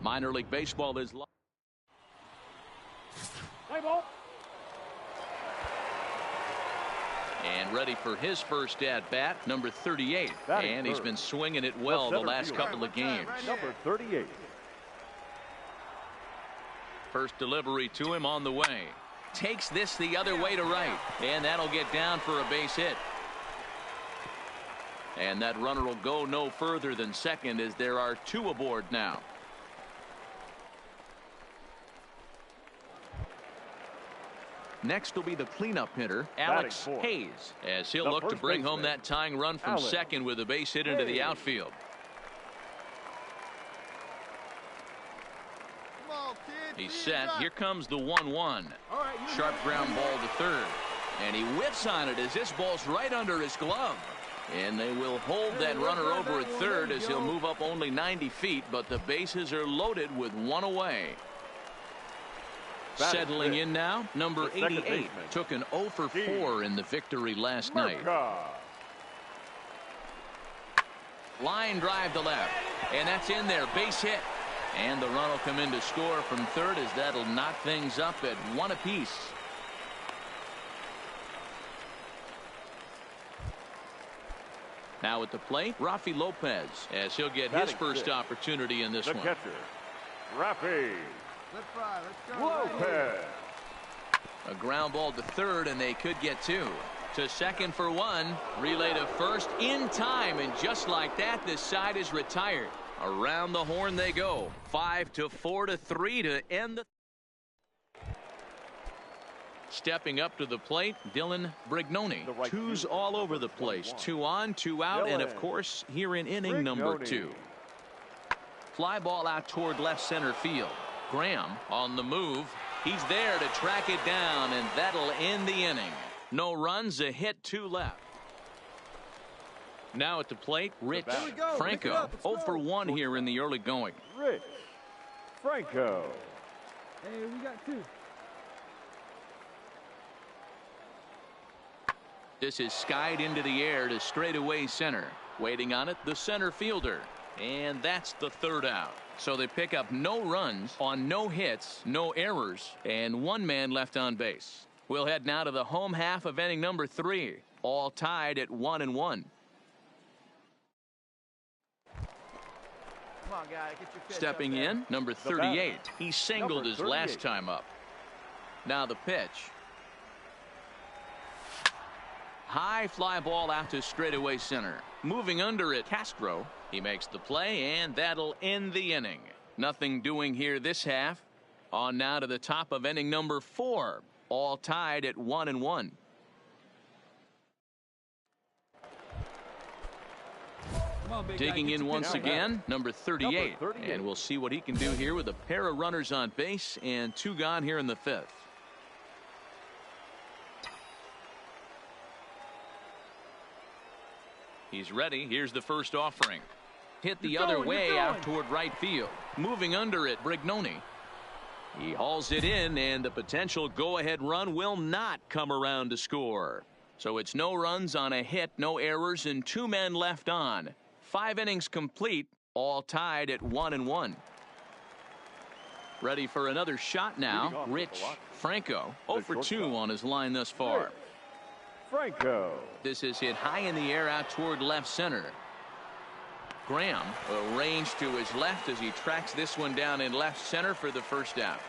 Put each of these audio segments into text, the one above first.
Minor League Baseball is and ready for his first at-bat, number 38. And he's been swinging it well the last couple of games. Number 38. First delivery to him on the way. Takes this the other way to right. And that'll get down for a base hit. And that runner will go no further than second as there are two aboard now. Next will be the cleanup hitter, Alex Hayes, as he'll look to bring home that tying run from second with a base hit into the outfield. He's set. Here comes the 1-1. Sharp ground ball to third. And he whiffs on it as this ball's right under his glove. And they will hold that runner over at third as he'll move up only 90 feet, but the bases are loaded with one away. Settling in now, number 88 took an 0 for 4 in the victory last night. Line drive to left, and that's in there, base hit. And the run will come in to score from third as that'll knock things up at 1 apiece. Now at the plate, Rafi Lopez, as he'll get his first opportunity in this one. Catcher, Rafi Lopez. A ground ball to third, and they could get two. To second for one. Relay to first in time, and just like that, this side is retired. Around the horn they go. 5-4 to 3 to end the. Stepping up to the plate, Dylan Brignoni. Twos all over the place. 2 on, 2 out, and of course here in inning number 2. Fly ball out toward left center field. Graham on the move. He's there to track it down, and that'll end the inning. No runs, a hit, 2 left. Now at the plate, Rich Franco. 0 for 1 here in the early going. Rich Franco. Hey, we got 2. This is skied into the air to straightaway center. Waiting on it, the center fielder. And that's the third out. So they pick up no runs on no hits, no errors, and 1 man left on base. We'll head now to the home half of inning number 3. All tied at 1-1. Come on, guy, get your pitch. Stepping in, number 38. He singled his last time up. Now the pitch. High fly ball out to straightaway center. Moving under it, Castro. He makes the play, and that'll end the inning. Nothing doing here this half. On now to the top of inning number 4. All tied at 1-1. Digging in once again, number 38. And we'll see what he can do here with a pair of runners on base and 2 gone here in the 5th. He's ready. Here's the first offering. Hit the other way out toward right field. Moving under it, Brignoni. He hauls it in, and the potential go-ahead run will not come around to score. So it's no runs on a hit, no errors, and 2 men left on. 5 innings complete, all tied at 1-1. Ready for another shot now, Rich Franco. 0 for 2 on his line thus far. Franco. This is hit high in the air out toward left center. Graham arranged to his left as he tracks this one down in left center for the first out.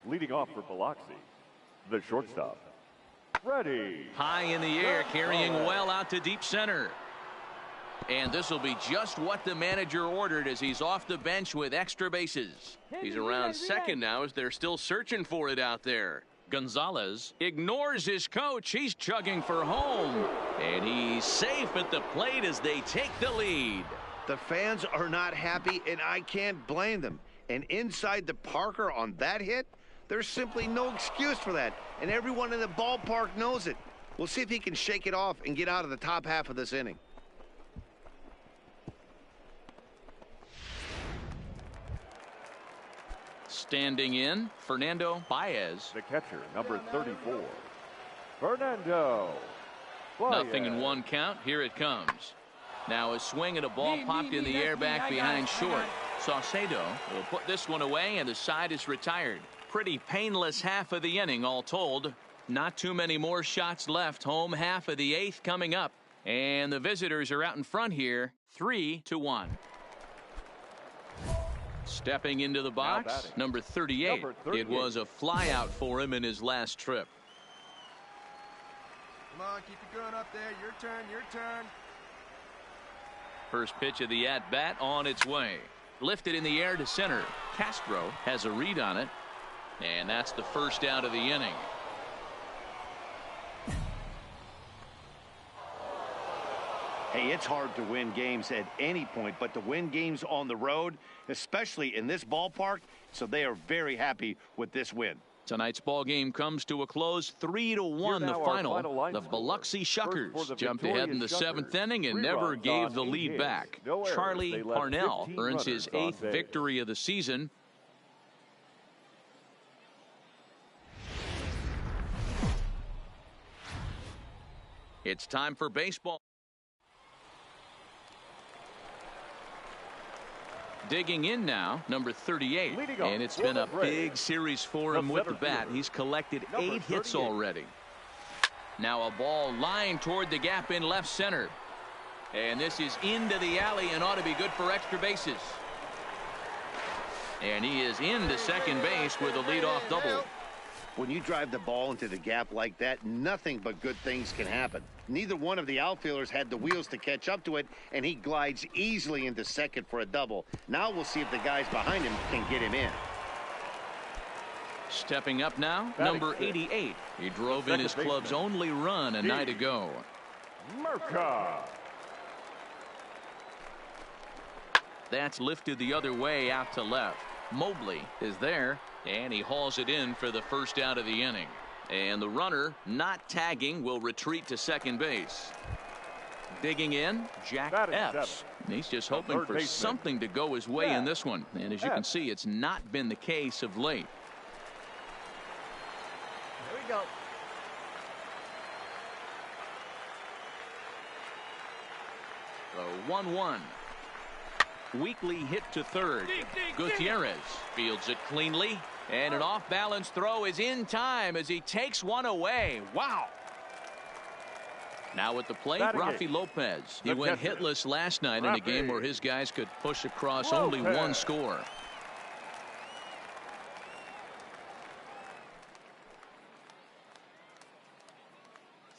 Leading off for Biloxi, the shortstop, Freddie. High in the air, carrying well out to deep center. And this will be just what the manager ordered as he's off the bench with extra bases. He's around second now as they're still searching for it out there. Gonzalez ignores his coach. He's chugging for home. And he's safe at the plate as they take the lead. The fans are not happy, and I can't blame them. And inside the Parker on that hit, there's simply no excuse for that, and everyone in the ballpark knows it. We'll see if he can shake it off and get out of the top half of this inning. Standing in, Fernando Baez. The catcher, number 34, Fernando Baez. Nothing in one count. Here it comes. Now a swing and a ball popped in the air back behind short. Saucedo will put this one away, and the side is retired. Pretty painless half of the inning all told. Not too many more shots left. Home half of the 8th coming up. And the visitors are out in front here, 3-1. Stepping into the box, number 38. It was a flyout for him in his last trip. Come on, keep it going up there. Your turn, your turn. First pitch of the at-bat on its way. Lifted in the air to center. Castro has a read on it. And that's the first out of the inning. Hey, it's hard to win games at any point, but to win games on the road, especially in this ballpark, so they are very happy with this win. Tonight's ball game comes to a close, 3-1 the final. The Biloxi Shuckers jumped ahead in the 7th inning and never gave the lead back. Charlie Parnell earns his 8th victory of the season. It's time for baseball. Digging in now, number 38, and it's been a big series for him with the bat. He's collected 8 hits already. Now a ball lined toward the gap in left center. And this is into the alley and ought to be good for extra bases. And he is into second base with a leadoff double. When you drive the ball into the gap like that, nothing but good things can happen. Neither one of the outfielders had the wheels to catch up to it, and he glides easily into second for a double. Now we'll see if the guys behind him can get him in. Stepping up now, number 88. He drove in his club's only run a night ago. Merca. That's lifted the other way out to left. Mobley is there, and he hauls it in for the first out of the inning. And the runner, not tagging, will retreat to second base. Digging in, Jack Epps. He's just hoping for something to go his way in this one. And as you can see, it's not been the case of late. Here we go. The 1-1. Weakly hit to third. Gutierrez fields it cleanly, and an off-balance throw is in time as he takes one away. Wow. Now at the plate, Rafi Lopez. He went hitless last night in a game where his guys could push across only one score.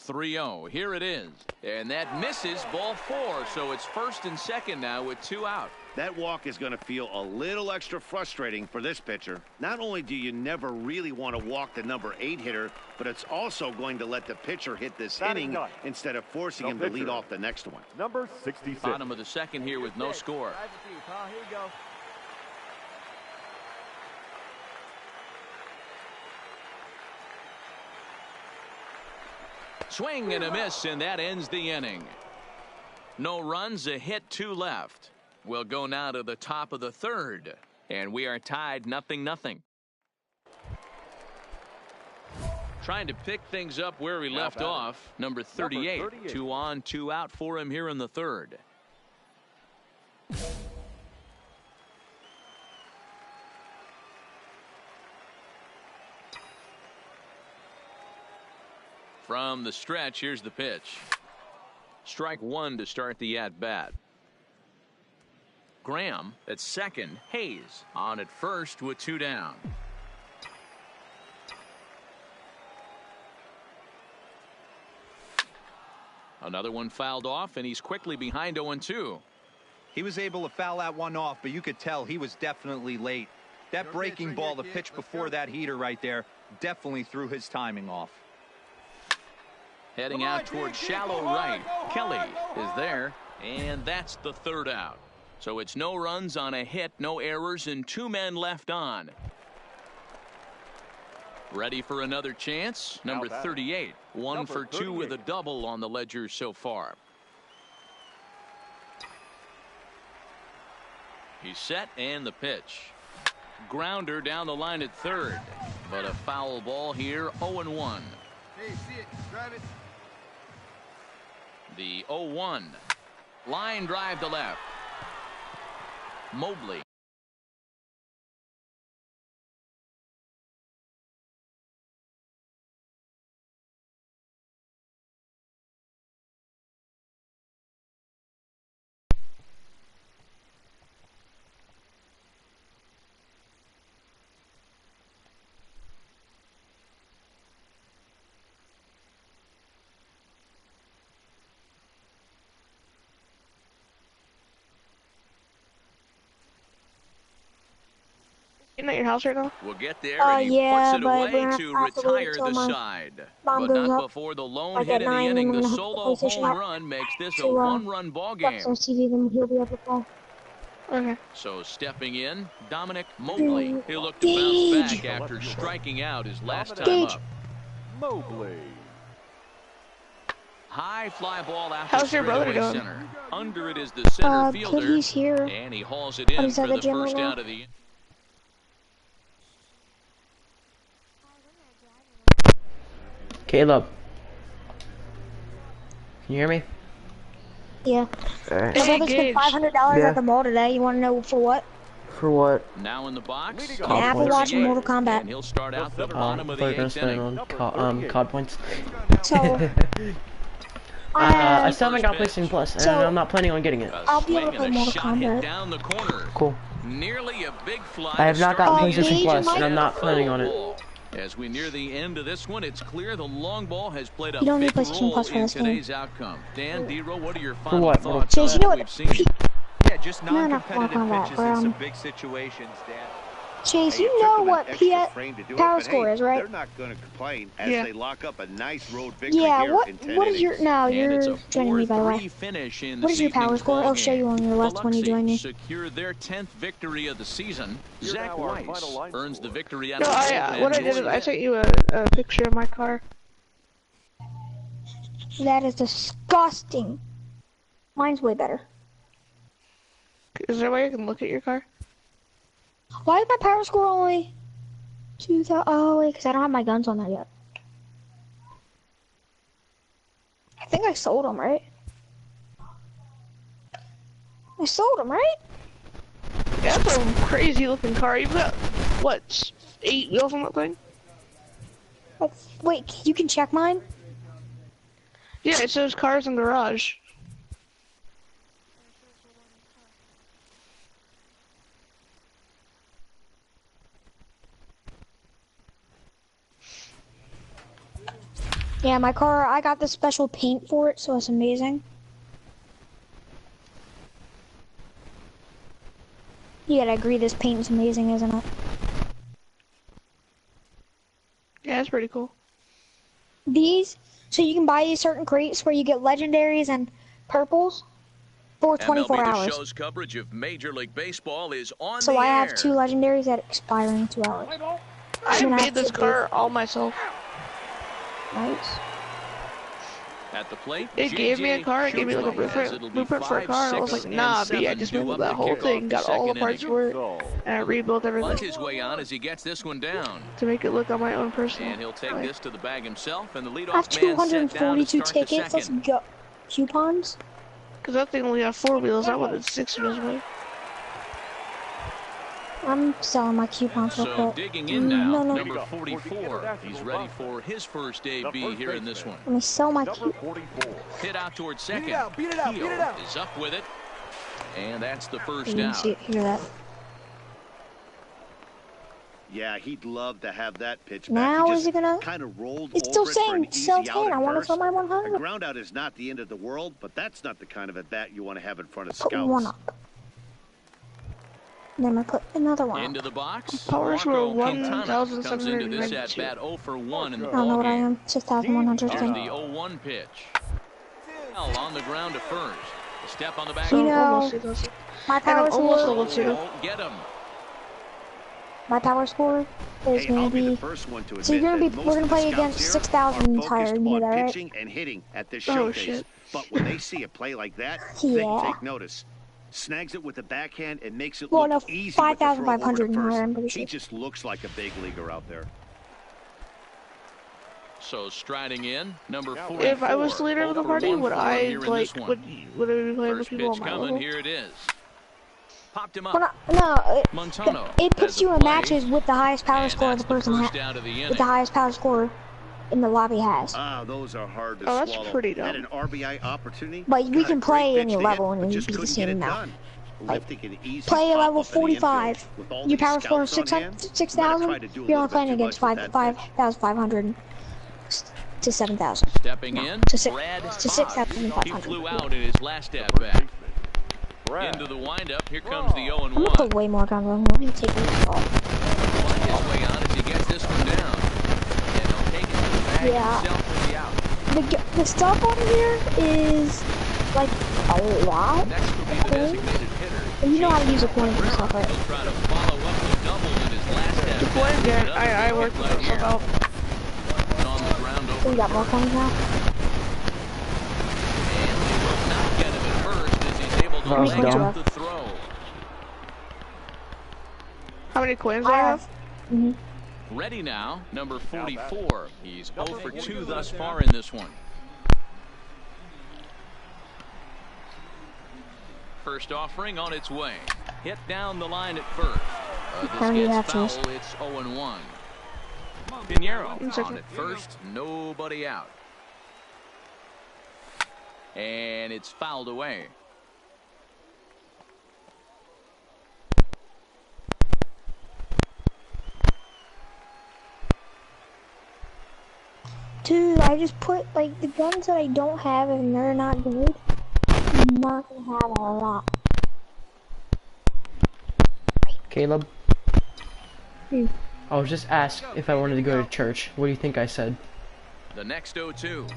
.3-0. Here it is, and that misses, ball 4. So it's first and second now with 2 out. That walk is going to feel a little extra frustrating for this pitcher. Not only do you never really want to walk the number 8 hitter, but it's also going to let the pitcher hit this inning instead of forcing him to lead off the next one. Number 66. Bottom of the second here with no score. Here you go. Swing and a miss, and that ends the inning. No runs, a hit, 2 left. We'll go now to the top of the third, and we are tied 0-0. Trying to pick things up where we left off, number 38. 2 on, 2 out for him here in the third. From the stretch, here's the pitch. Strike 1 to start the at-bat. Graham at second. Hayes on at first with 2 down. Another one fouled off, and he's quickly behind 0-2. He was able to foul that one off, but you could tell he was definitely late. That breaking ball, the pitch before that heater right there, definitely threw his timing off. Heading out towards shallow right. Kelly is there, and that's the third out. So it's no runs on a hit, no errors, and 2 men left on. Ready for another chance? Number 38. 1 for 2 with a double on the ledger so far. He's set, and the pitch. Grounder down the line at third. But a foul ball here, 0-1. Hey, see it. Drive it. The 0-1. Line drive to left. Mobley. You're not at your house right now? We'll get there, and he yeah, puts it but away we're gonna to have to wait retire till the my side. mom But goes not up, before the lone like, hit at of the 9, inning. and The then we're gonna solo have to play home PlayStation run makes this a to, one-run ball watch game. some TV, then he'll be able to play. Okay. So stepping in, Dominic Mobley. He'll look to bounce back after striking out his last time up. Mobley. High fly ball out How's the your brother straightaway doing? center. Under it is the center fielder. He's here. And he hauls it in he's at for the the gym first right now. out of the. Caleb, can you hear me? Yeah. Alright. My Hey, brother spent Gage. $500 Yeah. at the mall today. You want to know for what? For what? Now in the box, An COD Apple points. Watch and Mortal Kombat. And he'll start out the I bottom of thought the you were gonna eighth spend it inning. on COD points. So, I still haven't got First PlayStation Plus, and So- I'm not planning on getting it. A I'll be able swing to play and a Mortal shot hit Kombat. down the corner. Cool. Nearly a big fly. I have to not start gotten the PlayStation inning. Plus, and I'm not planning on it. As we near the end of this one, it's clear the long ball has played a You don't big need PlayStation role Plus for in this game. today's outcome. Dan, D-Row, what are your final what? thoughts Chase, on you know what what? we've seen? Yeah, just No, not non-competitive Mortal Kombat, pitches but, in some big situations, Dan. Chase, Hey, you it took know them an what extra frame to do it, power but score hey, is, right? They're not going to complain as Yeah. they lock up a nice road victory Yeah, here what in 10 what is your innings. now? And it's You're a joining me, by the way. 4-3 finish in What this is your power evening's score? ball I'll show game. you on your left when you Biloxi join me. secure their 10th victory of the season. Here Zach now our Weiss final line earns the score. victory out No, of the what bullpen. I did is I Going sent you a picture of my car. That is disgusting. Mine's way better. Is there a way I can look at your car? Why is my power score only 2,000? Oh, wait, because I don't have my guns on there yet. I think I sold them, right? I sold them, right? Yeah, that's a crazy looking car. You've got, what, 8 wheels on that thing? Like, wait, you can check mine? Yeah, it says cars in garage. Yeah, my car, I got the special paint for it, so it's amazing. You gotta agree this paint is amazing, isn't it? Yeah, that's pretty cool. These, so you can buy these certain crates where you get legendaries and purples for 24 MLB The hours. Show's coverage of Major League Baseball is on So the I air. have 2 legendaries that expire in 2 hours. I And I made this have to car all myself. Nice. At the plate, It gave me a JJ car, it gave me like a shows it'll be blueprint for a 5, car, and I was 6, like, nah, and B, I 7 just due moved up that to whole kick thing, off got the all the second parts inning. for it, So, and I rebuilt Punch everything his way on as he gets this one down. to make it look on my own personal. And he'll take way. this to the bag himself, and the I have leadoff man set down to 242 start the tickets. Let's second. go. Coupons? Cause that thing only had 4 wheels, I wanted 6 wheels. With. I'm selling my coupons real So quick. digging in now, No. number 44. He's ready for his first AB here in this one. Let me sell my number 44. Hit out towards second. Beat it out, beat it out, beat it out. Is up with it. And that's the first You can out. hear that. Yeah, he'd love to have that pitch back. Now He is just it gonna? kind of rolled It's over still it for an saying sell easy 10. out at I want to first. sell my A 100. ground out is not the end of the world, but that's not the kind of at bat you want to have in front of Put scouts. one up. Then I put another one Into up. the box. Powers were Marco Quintana comes into this 1,792. at bat 0 for 1 in the I don't know ball what I game. am. 6,100. Here's thing. the 0-1 pitch. Well, on the ground to first. A step on the back. So You know, almost equals. My And power I'm almost score. level 2. Won't get him. My power score is Hey, gonna I'll be the be. first one to So you're admit gonna be. that We're most gonna of the play scouts against here 6,000 are tire. focused You know on that, right? pitching and hitting at this Oh, showcase. shit. But when they see a play like that, Yeah. they take notice. Snags it with a backhand and makes it Well, look no, easy with the throw over 5,500 to more, first. I'm pretty He sure. just looks like a big leaguer out there. So striding in, number 4. If I was the leader of the party, would I like would I be playing with First people on pitch my coming, level? here it is. Popped him up. Well, no, Montano it puts has you the in play, matches with the highest power and score that's the person first out of the with inning. the highest power score in the lobby has. Ah, those are hard to Oh, that's swallow. pretty dumb. Had an RBI opportunity. But we got a can great play pitch any to hit, level and but you just beat the couldn't get same it amount. done. Like, Lifting an easy Play a pop level up in the infield. 45. With all Your these power score is scouts on hand, 6,000. might have tried to do a You're little only bit playing too against much with that pitch. 5,500 to 7,000. Stepping in, To Brad to Hodge. 6,500. He flew out in his last at bat. Into the windup, here comes the 0-1. I'm gonna put way more guns on here. I'm gonna take this off. Find his way on as he gets this one down. And he'll take it to the bag Yeah. himself for the out. The stuff on here is like a lot. Next will be the designated hitter. And you know how to use a coin and stuff, right? He'll try to follow up the double in his last at The coins, yeah, I worked with stuff out. On the ground So over. you got more coins now? And they will not get him at first as he's able to That was make dumb. out the throw. How many coins do I have? Ready now, number 44. He's 0 for 2 thus far in this one. First offering on its way. Hit down the line at first. How many do you This have, gets Chase? foul. It's 0-1. Pinheiro on at first. Nobody out. And it's fouled away. Dude, I just put like the guns that I don't have and they're not good. I'm not gonna have a lot. Caleb, Hmm. I was just asked if I wanted to go to church. What do you think I said? The next 0-2.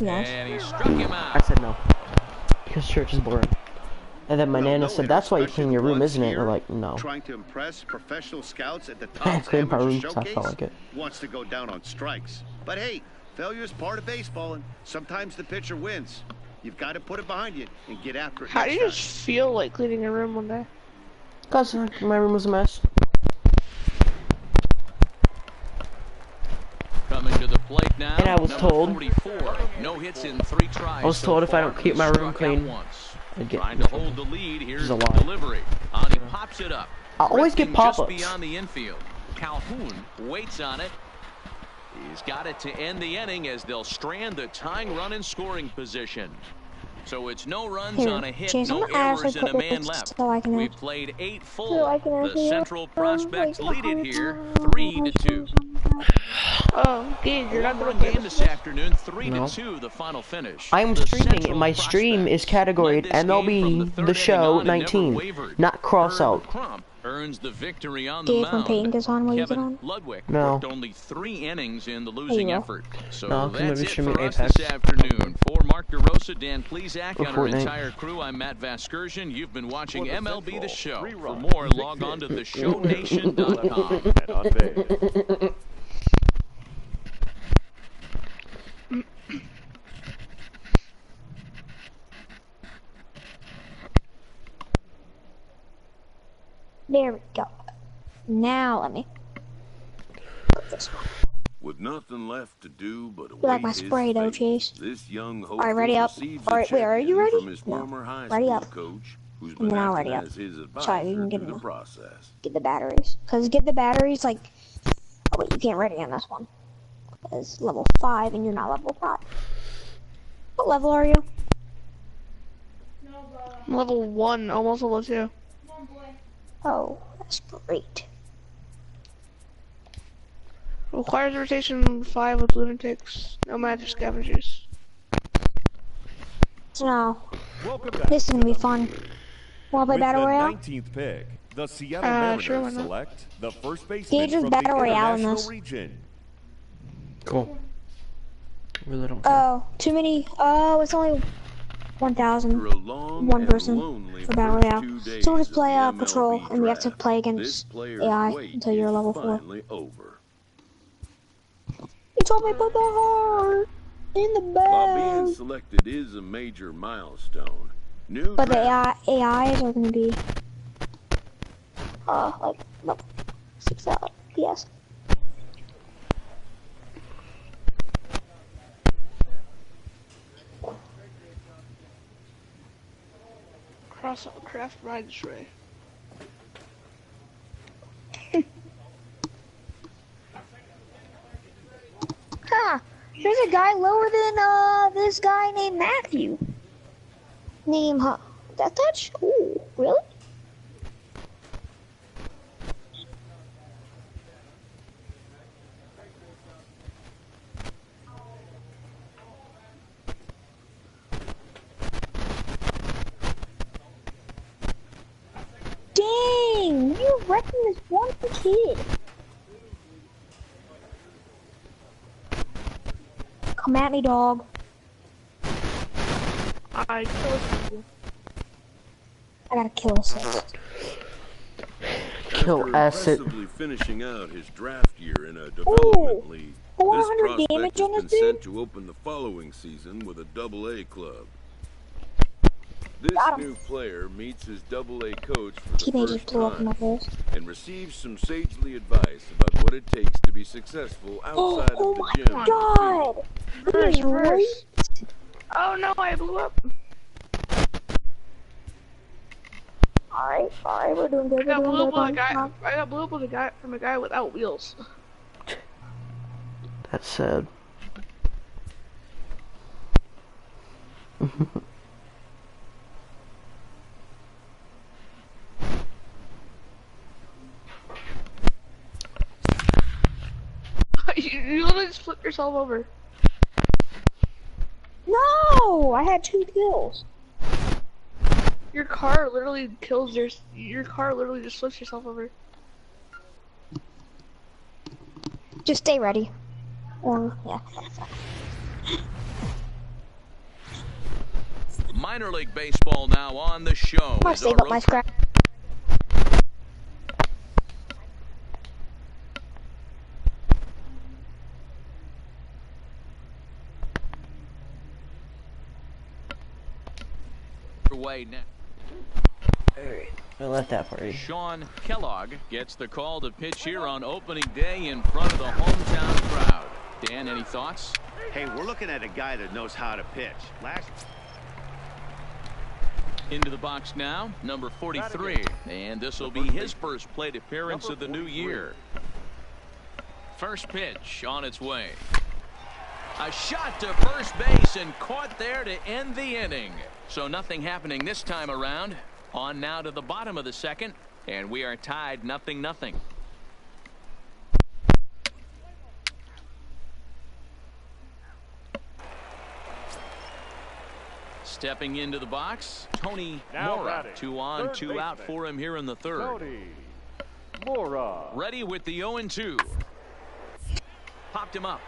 Yes. And he struck him I out. said no. Because church is boring. And then my nana said, that's why you clean your room, isn't it? We're like, no. Trying to impress professional scouts at the I top cleaned my amateur room 'cause I felt showcase like it. wants to go down on strikes. But hey, failure is part of baseball, and sometimes the pitcher wins. You've got to put it behind you and get after it. How do next you time. just feel like cleaning your room one day? Because my room was a mess. Coming to the plate now. And I was number told- 44. No hits in 3 tries. I was so told if I far. don't keep my room Struck out clean, once. I'd get Trying in to trouble. hold the lead. Here's a the lie. delivery. He pops it up. I always get Drifting pop-ups. just beyond the infield. Calhoun waits on it. He's got it to end the inning as they'll strand the tying run in scoring position. So it's no runs Here, on a hit, Chase, I'm no gonna actually errors, and a put man this left. so I can We've ask- played 8 full. so I can The actually Central ask- Prospects like, lead it how here, many 3-2. Oh, Gage, you're not gonna One play game this this afternoon, 3-2, No. the final finish. I am The streaming, Central and my stream is Prospects categorized led this game MLB from the The third Show inning on and never 19, wavered. not cross Herb out. Crump earns the victory on the Dave, when mound. Peyton gets on, will you get Kevin on? Ludwig No. worked only 3 innings in the losing will. effort. So No, 'cause I'm that's gonna be it streaming for us Apex. this afternoon. For Mark DeRosa, Dan Plezak, Or and our Fortnite. entire crew, I'm Matt Vasgersian. You've been watching For the MLB The Central, Show. 3 For runs, more, 6 log on to hits, theshownation.com. and on base. There we go. Now let me put this one. With nothing left to do but You like my await his spray though, fate, Chase? this young Alright, ready hopeful up. receives Alright, a wait, are you check-in ready? from his No. former high Ready school up. coach, who's And been then I'll acting ready up. as his So you advisor can get through the in. process. Get the batteries. Cause get the batteries like. Oh wait, you can't ready on this one. It's level 5 and you're not level 5. What level are you? I'm level 1, almost level 2. Oh, that's great. Requires rotation 5 with lunatics. No magic scavengers. So now, Welcome back. this is gonna be fun. Wanna play With Battle the Royale? 19th pick, the Seattle Mariners sure, why not? select the first baseman Gage is from Battle the Royale in International this. region. Cool. Really don't care. Oh, too many. Oh, it's only 1,000. Through a long One and person lonely for Battle first Royale. 2 days So we'll just of play the MLB Patrol, and we have to draft, play this against player's AI wait until you're is level 4. finally over. You told me put the heart in the While being bag. selected is a major milestone, New But the draft. AIs are gonna be like no 6 PS. Craft ride tray. Huh. There's a guy lower than this guy named Matthew. Death Touch? Ooh, really? Dang, you're wrecking this one kid. Come at me, dog. I kill people. I gotta kill assist. Kill After asset. impressively finishing out his draft year in a development league, this 400 prospect damage has on been this dude? sent to open the following season with a AA club. This Got him. new player meets his AA coach for the Teenagers first blew up in my time face. and receives some sagely advice about what it takes to be successful outside Oh of the my gym. god! Reverse, He is reverse. right. Oh no, I blew up. Alright, we're doing good. I got blew up with a Come guy. on. I got blew up with a guy from a guy without wheels. That's sad. you literally just flipped yourself over. No! I had 2 kills. Your car literally kills your car literally just flips yourself over. Just stay ready. Yeah. Minor League Baseball now on the show. I'm gonna as save our up my road scrap. way now. Alright, I left that for you. Sean Kellogg gets the call to pitch here on opening day in front of the hometown crowd. Dan, any thoughts? Hey, we're looking at a guy that knows how to pitch. Into the box now, number 43. And this will be his first plate appearance of the new year. First pitch on its way. A shot to first base and caught there to end the inning. So nothing happening this time around. On now to the bottom of the second, and we are tied 0-0. Stepping into the box, Tony Now Mora. batting, 2 on, third 2 out baseman, for him here in the third. Tony Mora. Ready with the 0-2. Popped him up.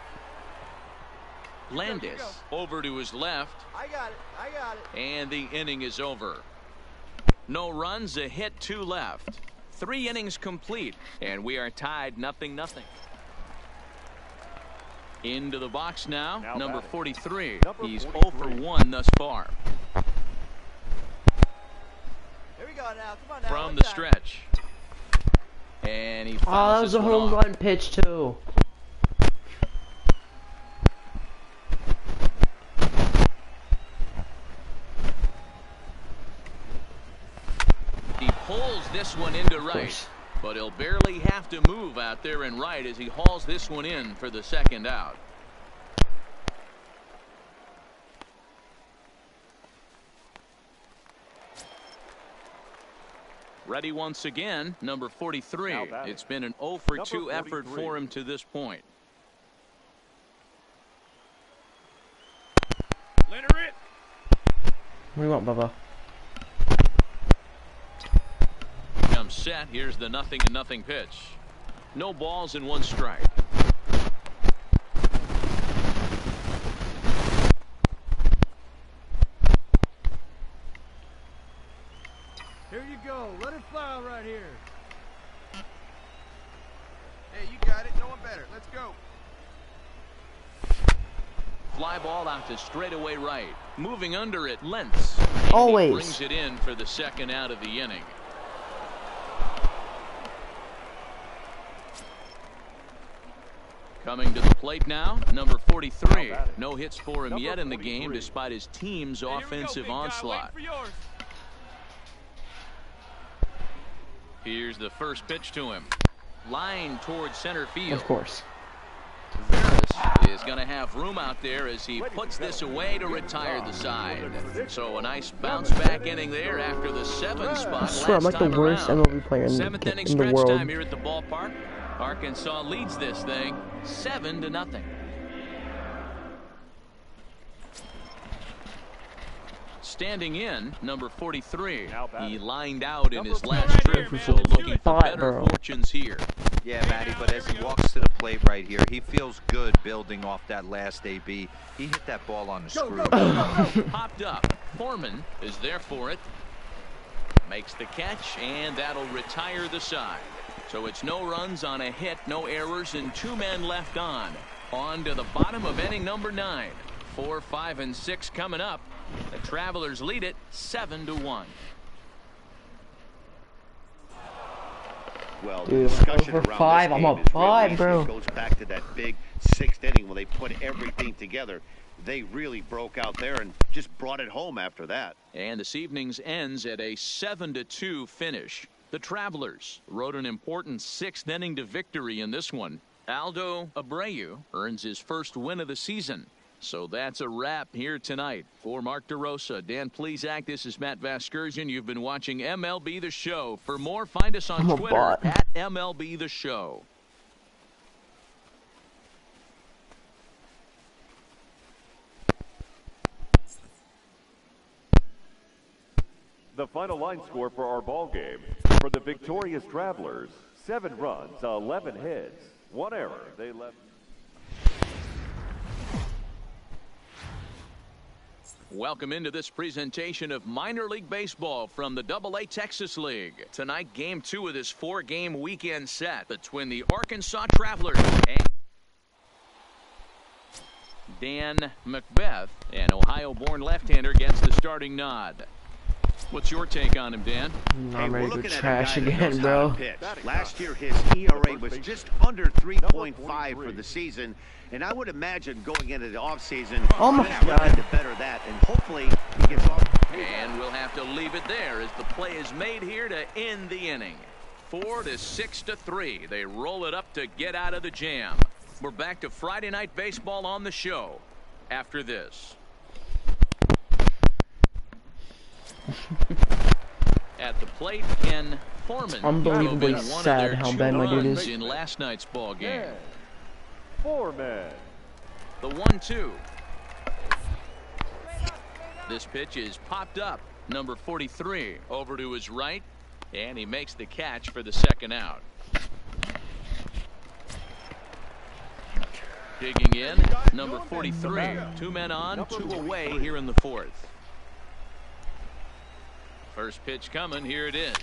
Landis over to his left. I got it. And the inning is over. No runs, a hit, 2 left. 3 innings complete, and we are tied 0-0. Into the box now number batting. 43. Number He's 43. 0 for 1 thus far. Here we go now. Come on now. From one the time. stretch. And he Oh, that fouls was this a one home off. run pitch too. He pulls this one into right, but he'll barely have to move out there in right as he hauls this one in for the second out. Ready once again, number 43. Now batting. It's been an 0 for Number 2 effort 43. for him to this point. Let her in. What do you want, Bubba? Comes set. Here's the 0-0 pitch. No balls and 1 strike. Here you go. Let it fly out right here. Hey, you got it. No one better. Let's go. Fly ball out to straightaway right. Moving under it, Lentz. Always. He brings it in for the second out of the inning. Coming to the plate now, number 43. No hits for him yet in the game despite his team's offensive onslaught. Here's the first pitch to him. Line towards center field. Of course. Veras is going to have room out there as he puts this away to retire the side. So a nice bounce back inning there after the 7 spot. I swear, I'm like the worst MLB player in the world. Time here at the ballpark. Arkansas leads this thing 7-0. Standing in, number 43. He lined out in his last trip, so looking for better fortunes here. Yeah, Matty, but as he walks to the plate right here, he feels good building off that last AB. He hit that ball on the screw. Popped up. Foreman is there for it. Makes the catch, and that'll retire the side. So it's no runs on a hit, no errors, and 2 men left on. On to the bottom of inning number 9. 4, 5, and 6 coming up. The Travelers lead it 7-1. Well, dude, discussion over around 5. this I'm game a is 5, really bro. It goes back to that big 6th inning when they put everything together. They really broke out there and just brought it home after that. And this evening's ends at a 7-2 finish. The Travelers rode an important 6th inning to victory in this one. Aldo Abreu earns his first win of the season. So that's a wrap here tonight. For Mark DeRosa, Dan Plesac, this is Matt Vasgersian. You've been watching MLB The Show. For more, find us on Twitter at MLB The Show. The final line score for our ball game. For the victorious Travelers, 7 runs, 11 hits, 1 error. They left. Welcome into this presentation of minor league baseball from the AA Texas League. Tonight, game 2 of this 4-game weekend set between the Arkansas Travelers and Dan Macbeth, an Ohio-born left-hander, gets the starting nod. What's your take on him, Dan? I'm ready to go trash again, bro. Last year, his ERA was just under 3.5 for the season, and I would imagine going into the offseason, oh my God, to better that, and hopefully he gets off. And we'll have to leave it there as the play is made here to end the inning. 4-6-3. They roll it up to get out of the jam. We're back to Friday Night Baseball on the show after this. At the plate, Ken Foreman. Unbelievably sad how bad my dude is. In last night's ball game. Foreman. The 1-2. This pitch is popped up. Number 43 over to his right, and he makes the catch for the second out. Digging in, number 43. 2 men on, 2 away here in the 4th. First pitch coming. Here it is.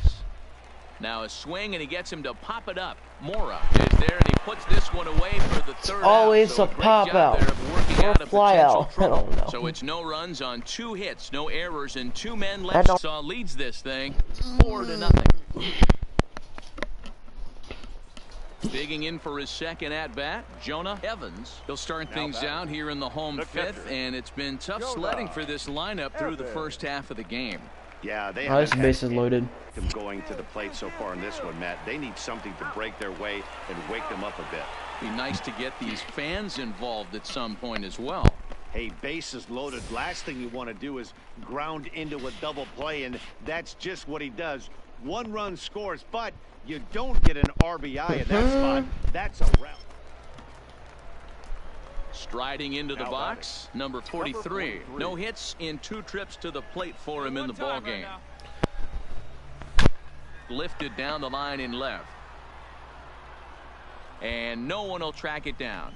Now a swing, and he gets him to pop it up. Mora is there, and he puts this one away for the 3rd. Always out. So a pop out or fly out. I don't know. So it's no runs on 2 hits, no errors, and 2 men left. Saw leads this thing 4-0. Digging in for his second at-bat, Jonah Evans. He'll start things out here in the home 5th, and it's been tough sledding for this lineup through the first half of the game. Yeah, they this base is loaded. Them going to the plate so far in this one, Matt. They need something to break their way and wake them up a bit. Be nice to get these fans involved at some point as well. Hey, bases loaded. Last thing you want to do is ground into a double play, and that's just what he does. 1 run scores, but you don't get an RBI in that spot. That's a wrap. Striding into the box, number 43. No hits in 2 trips to the plate for him in the ball game. Lifted down the line in left. And no one will track it down.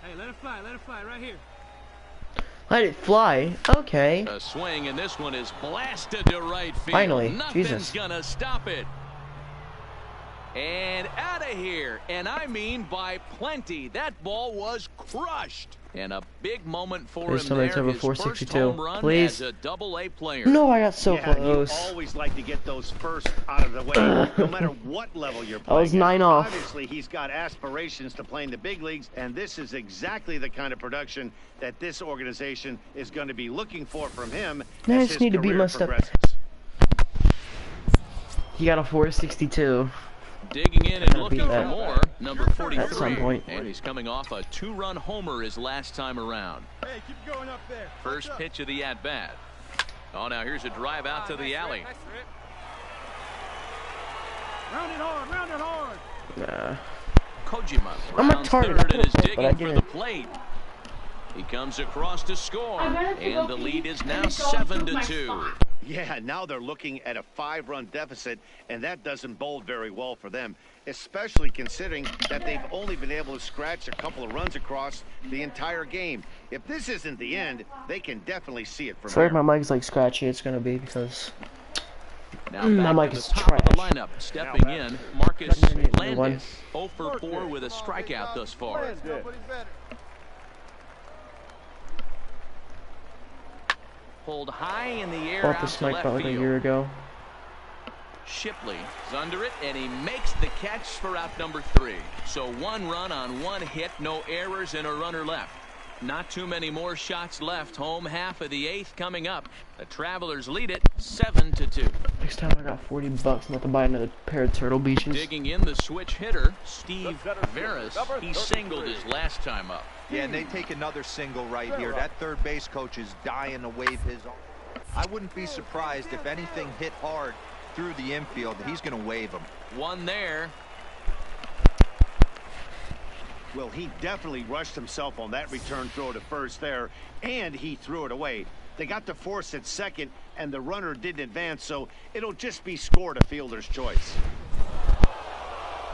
Hey, let it fly right here. Let it fly. Okay. A swing, and this one is blasted to right field. Finally, Nothing's Jesus. gonna stop it. And out of here. here, and I mean by plenty. That ball was crushed. And a big moment for him there. His first home run as a Double-A player. No, I got so close. You always like to get those first out of the way, no matter what level you're playing. I was 9 off. Obviously, he's got aspirations to play in the big leagues, and this is exactly the kind of production that this organization is going to be looking for from him. I just need to beat my step. He got a 462. Digging in and looking for more, number 43. At some point. And he's coming off a 2-run homer his last time around. Hey, keep going up there. First pitch of the at-bat. Oh, now here's a drive out to the alley. Round it hard, round it hard. Nah. Kojima I'm rounds retarded. third and is But I digging for didn't. the plate. He comes across to score, and the lead is now 7-2. Yeah, now they're looking at a 5-run deficit, and that doesn't bode very well for them, especially considering that they've only been able to scratch a couple of runs across the entire game. If this isn't the end, they can definitely see it from Sorry here. if my mic's like scratchy, it's gonna be because Now my back mic to is the top trash. of the lineup. Stepping in, Marcus One. Landis. 0 for 4 with a strikeout thus far. Nobody's better. Pulled high in the air bought out this to mic left about like a field. year ago. Shipley is under it, and he makes the catch for out number 3. So 1 run on 1 hit, no errors, and a runner left. Not too many more shots left. Home half of the 8th coming up. The Travelers lead it 7-2. Next time I got $40 not to buy another pair of Turtle Beaches. Digging in the switch hitter, Steve Veras. He singled his last time up. Yeah, and they take another single right here. That third base coach is dying to wave his arm. I wouldn't be surprised if anything hit hard through the infield. He's going to wave them. One there. Well, he definitely rushed himself on that return throw to first there, and he threw it away. They got to force at second, and the runner didn't advance, so it'll just be scored a fielder's choice.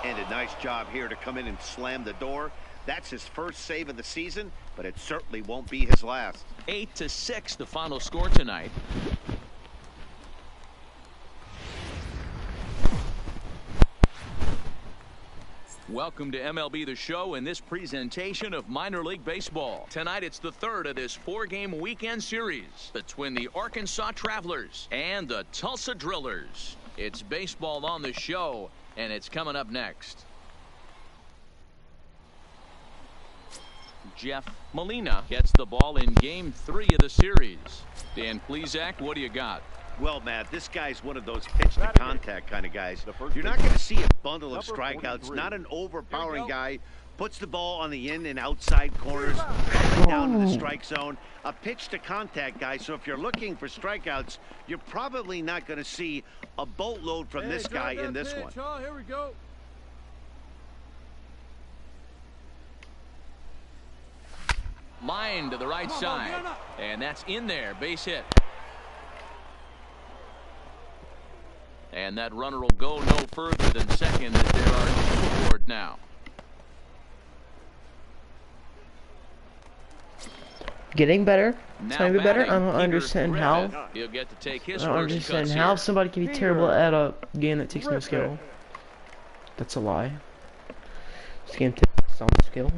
And a nice job here to come in and slam the door. That's his first save of the season, but it certainly won't be his last. 8-6, the final score tonight. Welcome to MLB The Show and this presentation of minor league baseball. Tonight it's the third of this 4-game weekend series between the Arkansas Travelers and the Tulsa Drillers. It's baseball on the show, and it's coming up next. Jeff Molina gets the ball in game 3 of the series. Dan Plesac, what do you got? Well, Matt, this guy's one of those pitch-to-contact kind of guys. You're not going to see a bundle of strikeouts, not an overpowering guy. Puts the ball on the in and outside corners, up and down to the strike zone. A pitch-to-contact guy, so if you're looking for strikeouts, you're probably not going to see a boatload from this guy in this one. Oh, here we go. Line to the right side, and that's in there. Base hit. And that runner will go no further than second as there are 2 aboard now. Getting better. Now Trying to be better. I don't batting, understand Peter how. Griffith. He'll get to take his I don't first understand cuts how here. somebody can be terrible at a game that takes no skill. That's a lie. This game takes some skill.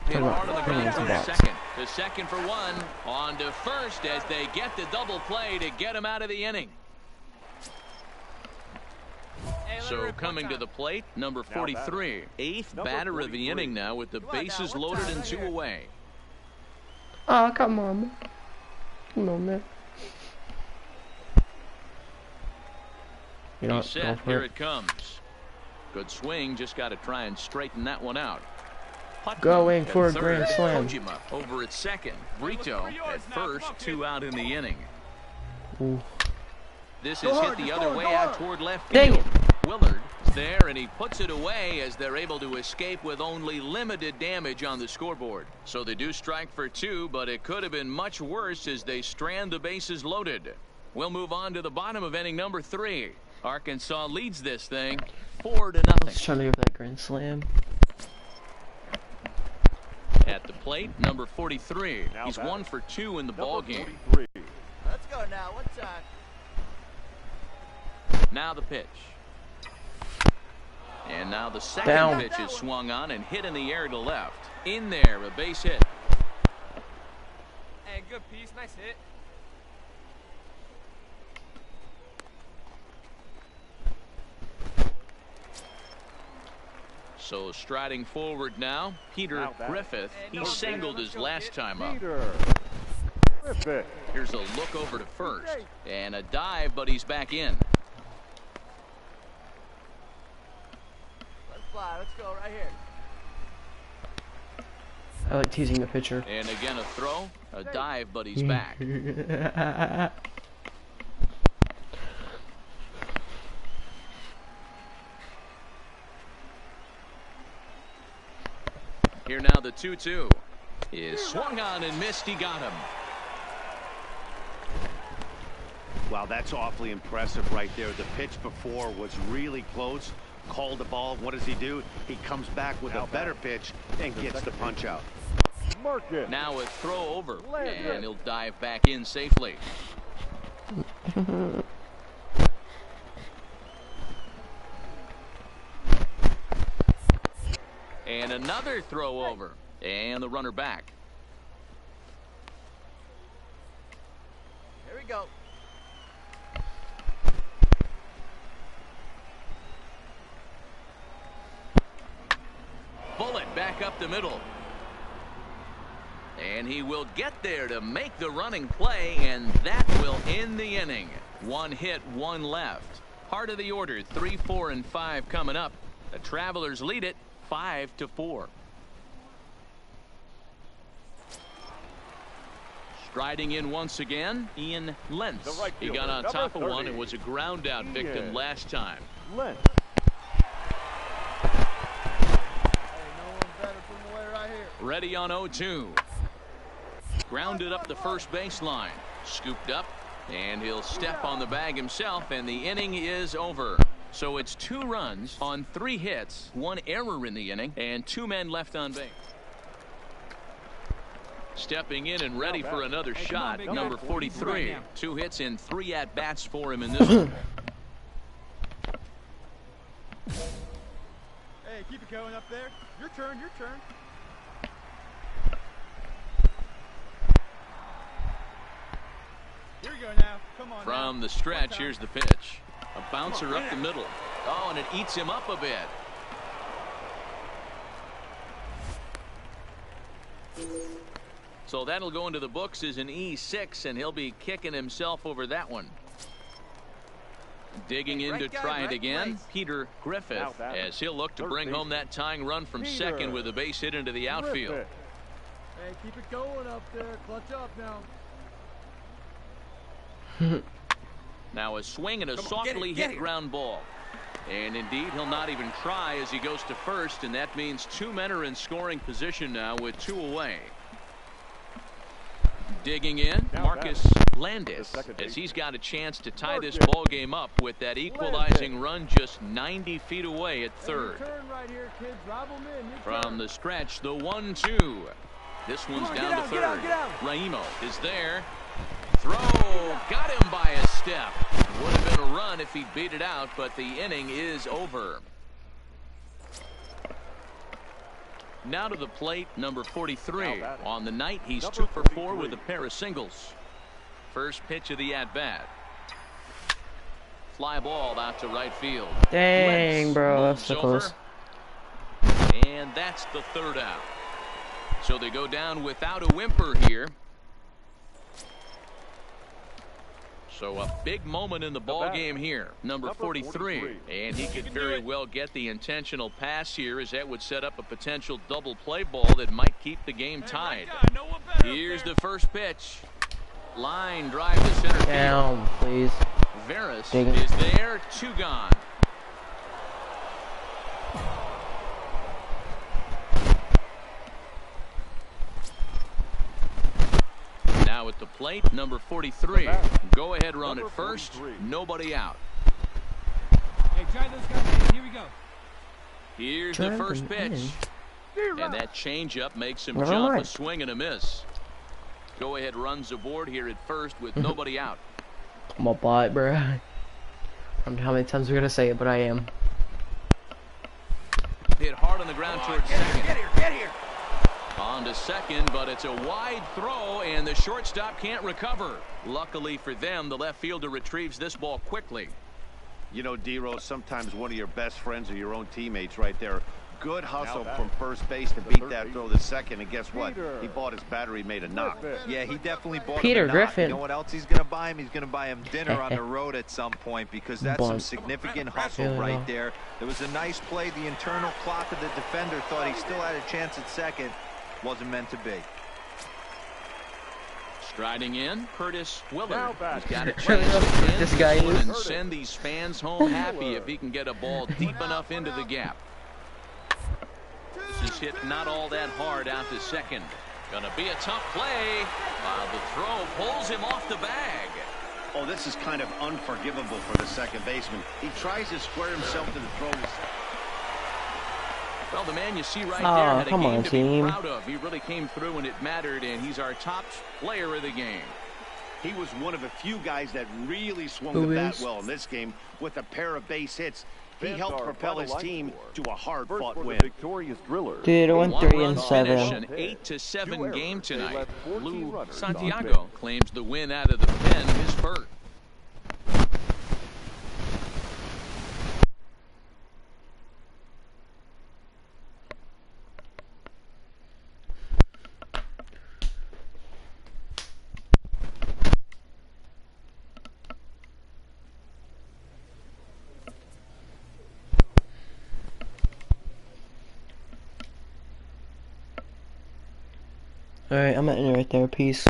Hit Talk hard on about the ground some to bots. second. To second for 1. On to first as they get the double play to get him out of the inning. So coming to the plate, number 43. 8th batter of the inning now with the bases loaded and 2 away. Ah, come on. Come on, man. You know He's set. Here it comes. Good swing. Just got to try and straighten that one out. Putnam Going for a third. grand slam. Kojima over at second. Brito at first. 2 out in the inning. Ooh. This is hit the other way out toward left Dang field. it. Willard's there, and he puts it away as they're able to escape with only limited damage on the scoreboard. So they do strike for 2, but it could have been much worse as they strand the bases loaded. We'll move on to the bottom of inning number 3. Arkansas leads this thing 4-0. Just trying to give that grand slam. At the plate, number 43. He's 1 for 2 in the ball game. Let's go now. What time? Now the pitch. And Now the second Down. pitch is swung on and hit in the air to left. In there, a base hit. Hey, good piece. Nice hit. So striding forward now, Peter Griffith. He singled his last time up. Griffith. Here's a look over to first. And a dive, but he's back in. Let's fly. Let's go right here. I like teasing the pitcher. And again a throw, a dive, but he's back. Here now the 2-2 is swung on and missed. He got him. Wow, that's awfully impressive right there. The pitch before was really close. Called the ball. What does he do? He comes back with a better pitch and gets the punch out. Now a throw over, and he'll dive back in safely. And another throw over, and the runner back. Here we go. Bullet back up the middle. And he will get there to make the running play, and that will end the inning. One hit, one left. Part of the order, 3, 4, and 5 coming up. The Travelers lead it 5-4. Striding in once again, Ian Lentz. He got on top of one and was a ground out victim last time. Lentz. Ready on 0-2. Grounded up the first baseline. Scooped up, and he'll step on the bag himself, and the inning is over. So it's 2 runs on 3 hits, 1 error in the inning, and 2 men left on base. Stepping in and ready for another shot, number 43. 2 hits and 3 at-bats for him in this one. Hey, keep it going up there. Your turn, your turn. Here we go now. Come on. From the stretch, here's the pitch. A bouncer up the middle. Oh, and it eats him up a bit. So that'll go into the books as an E6, and he'll be kicking himself over that one. Digging in to try it again, Peter Griffith, as he'll look to bring home that tying run from second with a base hit into the outfield. Hey, keep it going up there. Clutch up now. Now a swing and a softly hit ground ball. And indeed, he'll not even try as he goes to first, and that means 2 men are in scoring position now with 2 away. Digging in, Marcus Landis, as he's got a chance to tie this ball game up with that equalizing run just 90 feet away at third. From the stretch, the 1-2. This one's down to third. Raimo is there. Throw, got him by a step. Would have been a run if he beat it out, but the inning is over. Now to the plate, number 43. On the night, he's 2 for 4 with a pair of singles. First pitch of the at-bat. Fly ball out to right field. Dang, Lentz bro, that's so close. And that's the 3rd out. So they go down without a whimper here. So a big moment in the ball game here. Number 43. And he could very well get the intentional pass here, as that would set up a potential double play ball that might keep the game tied. Here's the first pitch. Line drive to center field. Down, please. Veras is there. 2 gone. Now at the plate, number 43. Go ahead run at first. Nobody out. Hey, try those guys in. Here we go. Here's the first pitch. And that changeup makes him jump a swing and a miss. Go ahead runs aboard here at first with nobody out. I'm a bot, bro. I don't know how many times we're gonna say it, but I am. hit hard on the ground towards second. Get here. On to second, but it's a wide throw, and the shortstop can't recover. Luckily for them, the left fielder retrieves this ball quickly. You know, D-Rose, sometimes one of your best friends are your own teammates right there. Good hustle from first base to beat that throw to second, and guess what? He bought his battery made a knock. Yeah, he definitely bought Peter him a knock. Griffin. You know what else he's going to buy him? He's going to buy him dinner on the road at some point, because that's some significant hustle right there. There was a nice play. The internal clock of the defender thought he still had a chance at second. Wasn't meant to be. Striding in, Curtis Willard. He's got a Really chance know to this guy is. and send these fans home happy if he can get a ball deep enough into the gap. He's hit not all that hard out to second. Gonna be a tough play. The throw pulls him off the bag. Oh, this is kind of unforgivable for the second baseman. He tries to square himself to the throw. Well, the man you see right there Oh, had a come game on, to team. be proud of. He really came through and it mattered, and he's our top player of the game. He was one of a few guys that really swung Who the bat is? well in this game with a pair of base hits. He Fans helped are propel final his line team score. to a hard-fought First win. for the victorious Drillers. Dude, it went 3 and 7. Finish, an 8-7 game They tonight. left 14 Lou runners on Santiago base. claims the win out of the pen, his first. Alright, I'm ending it right there. Peace.